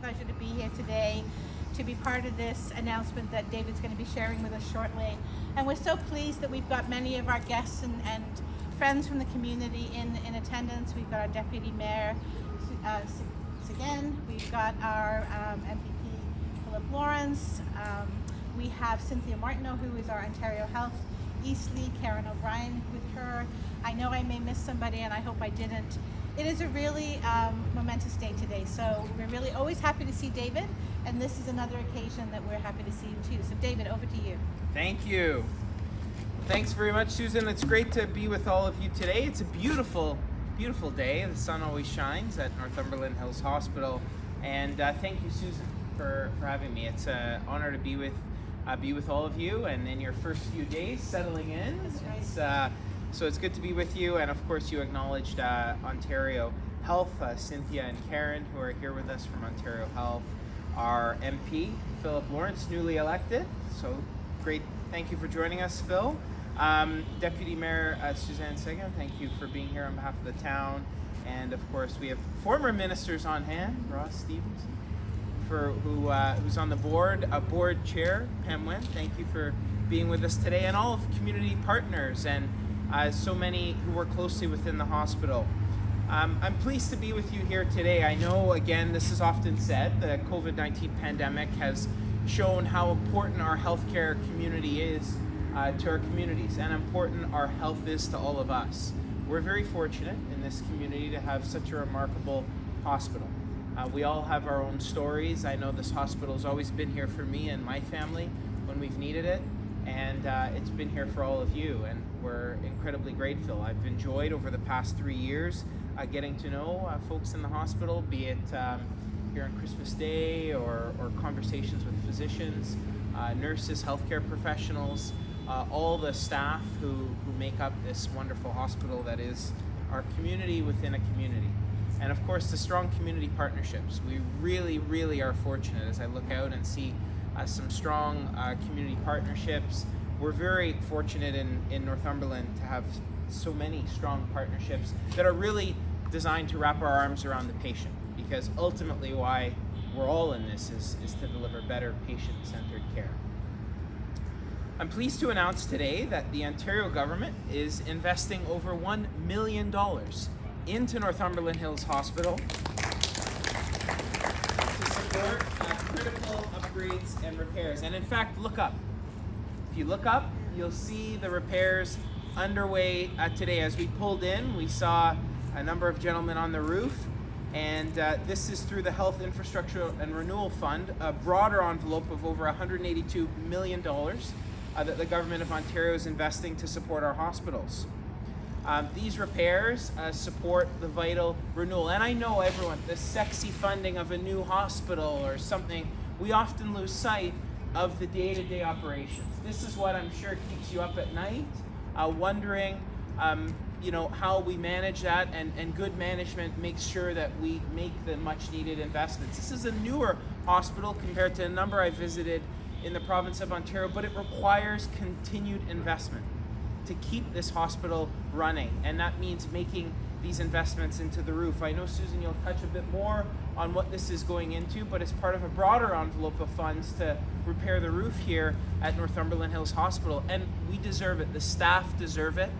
pleasure to be here today to be part of this announcement that David's going to be sharing with us shortly. And we're so pleased that we've got many of our guests and friends from the community in attendance. We've got our Deputy Mayor, again, we've got our MPP, Philip Lawrence. We have Cynthia Martineau, who is our Ontario Health Eastleigh, Karen O'Brien with her. I know I may miss somebody, and I hope I didn't. It is a really momentous day today, so we're really always happy to see David, and this is another occasion that we're happy to see him too. So David, over to you. Thank you. Thanks very much, Susan. It's great to be with all of you today. It's a beautiful, beautiful day. The sun always shines at Northumberland Hills Hospital, and thank you, Susan, for having me. It's an honor to be with all of you, and in your first few days settling in. That's right. So it's good to be with you, and of course you acknowledged Ontario Health, Cynthia and Karen, who are here with us from Ontario Health, our MP, Philip Lawrence, newly elected. So great, thank you for joining us, Phil. Deputy Mayor Suzanne Seguin, thank you for being here on behalf of the town. And of course we have former ministers on hand, Ross Stevenson, who's on the board, board chair, Pam Wen, thank you for being with us today, and all of the community partners and so many who work closely within the hospital. I'm pleased to be with you here today. I know, again, this is often said, the COVID-19 pandemic has shown how important our healthcare community is to our communities, and important our health is to all of us. We're very fortunate in this community to have such a remarkable hospital. We all have our own stories. I know this hospital has always been here for me and my family when we've needed it, and it's been here for all of you, and we're incredibly grateful. I've enjoyed over the past 3 years getting to know folks in the hospital, be it here on Christmas Day or conversations with physicians, nurses, healthcare professionals, all the staff who make up this wonderful hospital that is our community within a community. And of course, the strong community partnerships. We really, really are fortunate as I look out and see some strong community partnerships. We're very fortunate in Northumberland to have so many strong partnerships that are really designed to wrap our arms around the patient, because ultimately why we're all in this is to deliver better patient-centered care. I'm pleased to announce today that the Ontario government is investing over $1 million into Northumberland Hills Hospital to support critical upgrades and repairs. And in fact, look up. If you look up, you'll see the repairs underway today. As we pulled in, we saw a number of gentlemen on the roof, and this is through the Health Infrastructure and Renewal Fund, a broader envelope of over $182 million that the Government of Ontario is investing to support our hospitals. These repairs support the vital renewal. And I know everyone, the sexy funding of a new hospital or something, we often lose sight of the day-to-day operations. This is what I'm sure keeps you up at night, wondering how we manage that, and good management makes sure that we make the much needed investments. This is a newer hospital compared to a number I visited in the province of Ontario, but it requires continued investment to keep this hospital running, and that means making these investments into the roof. I know, Susan, you'll touch a bit more on what this is going into, but it's part of a broader envelope of funds to repair the roof here at Northumberland Hills Hospital, and we deserve it. The staff deserve it.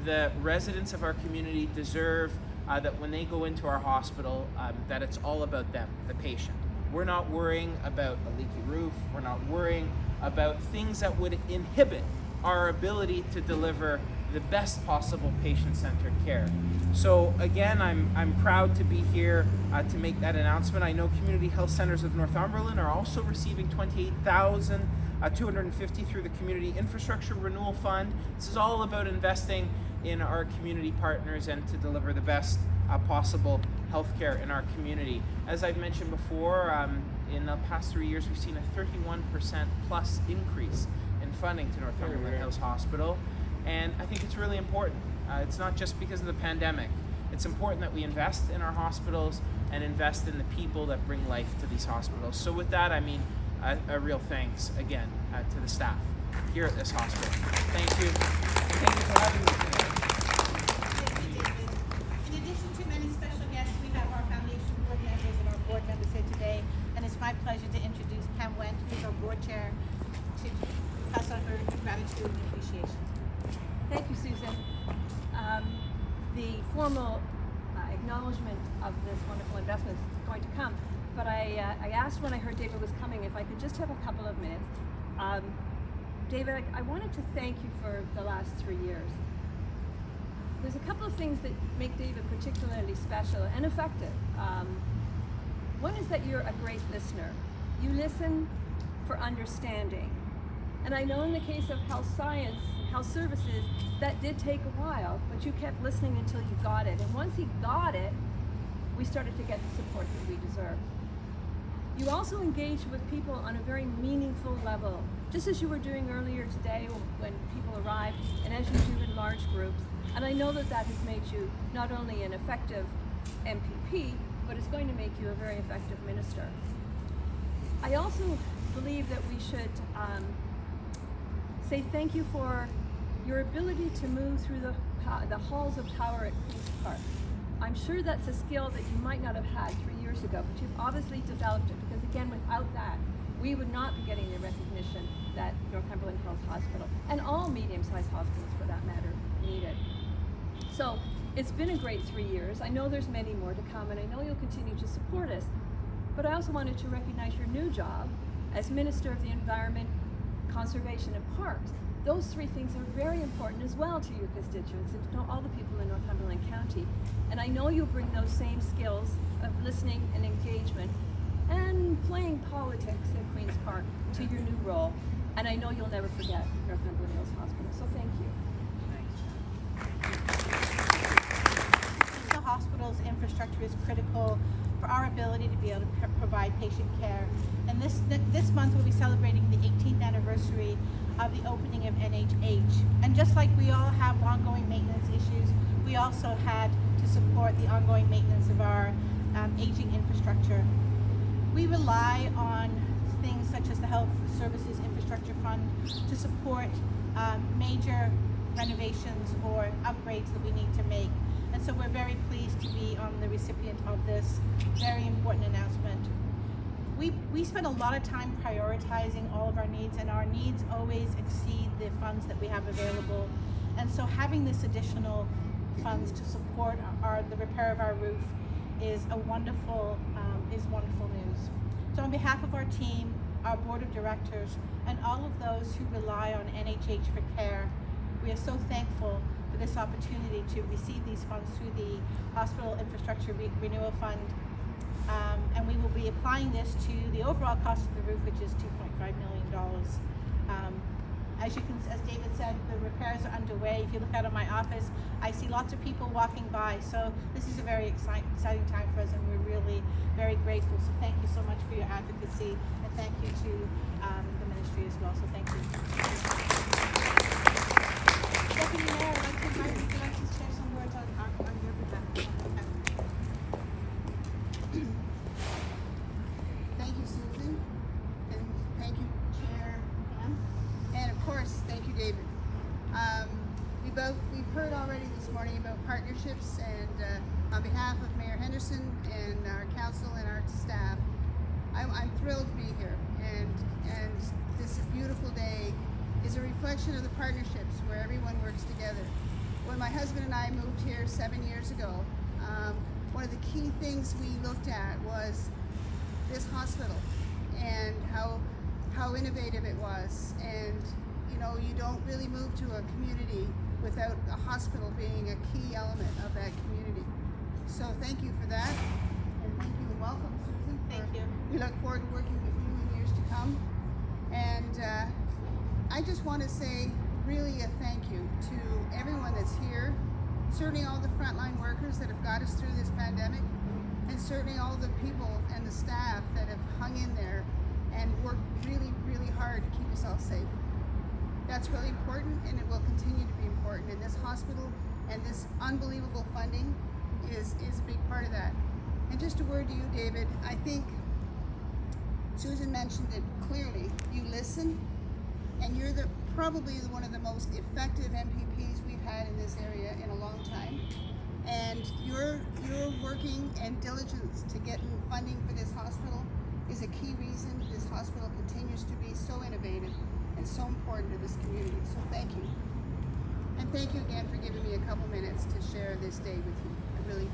The residents of our community deserve that when they go into our hospital, that it's all about them, the patient. We're not worrying about a leaky roof. We're not worrying about things that would inhibit our ability to deliver the best possible patient-centered care. So again, I'm proud to be here to make that announcement. I know Community Health Centres of Northumberland are also receiving $28,250 through the Community Infrastructure Renewal Fund. This is all about investing in our community partners and to deliver the best possible healthcare in our community. As I've mentioned before, in the past 3 years, we've seen a 31% plus increase in funding to Northumberland Hills Hospital, and I think it's really important. It's not just because of the pandemic. It's important that we invest in our hospitals and invest in the people that bring life to these hospitals. So with that, I mean a real thanks again to the staff here at this hospital. Thank you. Thank you for having me today. In addition to many special guests, we have our foundation board members and our board members here today, it's my pleasure to introduce Pam Wendt, who's our board chair, to pass on her gratitude and appreciation. Thank you, Susan. The formal acknowledgement of this wonderful investment is going to come, but I asked when I heard David was coming if I could just have a couple of minutes. David, I wanted to thank you for the last 3 years. There's a couple of things that make David particularly special and effective. One is that you're a great listener. You listen for understanding. And I know in the case of health science, health services, that did take a while, but you kept listening until you got it. And once you got it, we started to get the support that we deserve. You also engaged with people on a very meaningful level, just as you were doing earlier today when people arrived, and as you do in large groups. And I know that that has made you not only an effective MPP, but it's going to make you a very effective minister. I also believe that we should say thank you for your ability to move through the halls of power at Queen's Park. I'm sure that's a skill that you might not have had 3 years ago, but you've obviously developed it, because again, without that, we would not be getting the recognition that Northumberland Health Hospital, and all medium-sized hospitals for that matter, needed. So it's been a great 3 years. I know there's many more to come, and I know you'll continue to support us, but I also wanted to recognize your new job as Minister of the Environment, Conservation and Parks. Those 3 things are very important as well to your constituents and to all the people in Northumberland County. And I know you'll bring those same skills of listening and engagement and playing politics in Queen's Park to your new role. And I know you'll never forget Northumberland Hills Hospital. So thank you. The hospital's infrastructure is critical for our ability to be able to provide patient care. And this month we'll be celebrating the 18th anniversary of the opening of NHH. And just like we all have ongoing maintenance issues, we also had to support the ongoing maintenance of our aging infrastructure. We rely on things such as the Health Services Infrastructure Fund to support major renovations or upgrades that we need to make. And so we're very pleased to be on the recipient of this very important announcement. We spend a lot of time prioritizing all of our needs, and our needs always exceed the funds that we have available. And so having this additional funds to support the repair of our roof is wonderful news. So on behalf of our team, our board of directors, and all of those who rely on NHH for care, we are so thankful for this opportunity to receive these funds through the Hospital Infrastructure Renewal Fund. And we will be applying this to the overall cost of the roof, which is $2.5 million. As David said, the repairs are underway. If you look out of my office, I see lots of people walking by. So this is a very exciting time for us, and we're really very grateful. So thank you so much for your advocacy, and thank you to the ministry as well. So thank you. Deputy Mayor, I'd like to invite you to share some words on your behalf. Thank you, Susan, and thank you, Chair Pam, and of course, thank you, David. We've heard already this morning about partnerships, and on behalf of Mayor Henderson and our council and our staff, I'm thrilled to be here, and this beautiful day is a reflection of the partnerships where everyone works together. When my husband and I moved here 7 years ago, one of the key things we looked at was this hospital and how innovative it was. And you know, you don't really move to a community without a hospital being a key element of that community. So thank you for that, and thank you and welcome, Susan. Thank you. We look forward to working with you in years to come. And I just want to say really a thank you to everyone that's here, certainly all the frontline workers that have got us through this pandemic, and certainly all the people and the staff that have hung in there and worked really, really hard to keep us all safe. That's really important, and it will continue to be important. And this hospital and this unbelievable funding is a big part of that. And just a word to you, David, I think Susan mentioned it clearly. You listen, and you're probably one of the most effective MPPs we've had in this area in a long time. And your working and diligence to get funding for this hospital is is a key reason this hospital continues to be so innovative and so important to this community. So thank you. And thank you again for giving me a couple minutes to share this day with you. I really